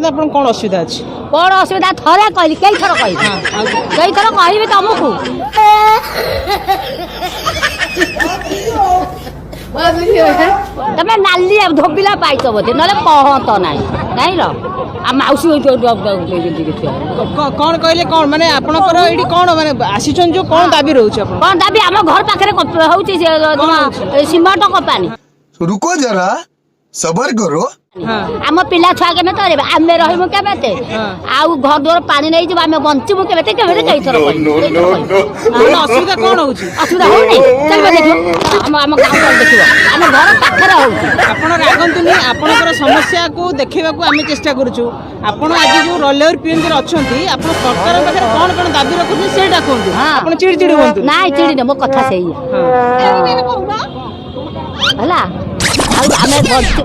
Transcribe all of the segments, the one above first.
କହୁଛନ୍ତି ଆପଣ କଣ ଅସୁବିଧା ଅଛି? कौन असुविधा थरे कहली कई थर कहबी तुमको तमें नाली धोबिला पाइछ बोधे ना कहत ना नहीं मौसी कौन कहले कौन माने आपनकर एडी कौन माने आसीछन जो कौन दाबी रहउछ आपन कौन दाबी हम घर पाखरे होउची सीमेंट कंपनी रुको जरा सबर करो आम पिला छुआ के आम रही केते आउ घर द्वार पानी नहीं जब आम बंचबू केते कई थर असुविधा कौन होउछ? असुविधा होनी चल देखियो आम गाँव देखियो आम घर पाखरे होउची आपण रागंतुनी आपनकर समस्या को देखैबा को आमे चेष्टा करूछु। आपण आज जो रोलर पिएन अछंती आपण सरकार पाखरे कौन कौन दाबी रखुछ सेटा कहंतु आपण चिड़चिड़ी होंतु नाइ चिड़ी न मो कथा सही हला आमे बंचू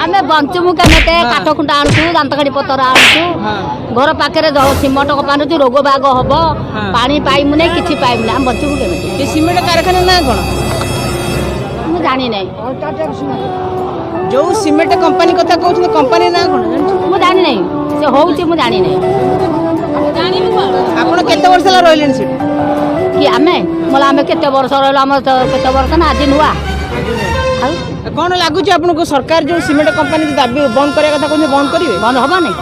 आमे बंचमु केते काठ खुंटा आणछु दांतकाडी पतर आणछु घर पाखरे सिमेंट कंपनी रोग बाग हम पानी पाइमु नहीं किछि पाइमु हम बंचमु केते सिमेंट कारखाना ना कोन मु जानि नै जो सिमेंट कंपनी कथा कहउछ कंपनी ना कोन मु जानि नै से होउछि मु जानि नै आपण केते वर्ष ला रहलेन सिटी कि आमे मला आमे केते वर्ष रहला हम केते वर्ष ना आज नुआ कौन लगुच आपको सरकार जो सिमेंट कंपनी दाबी बंद करने कथा कहते बंद करेंगे बंद हबा नहीं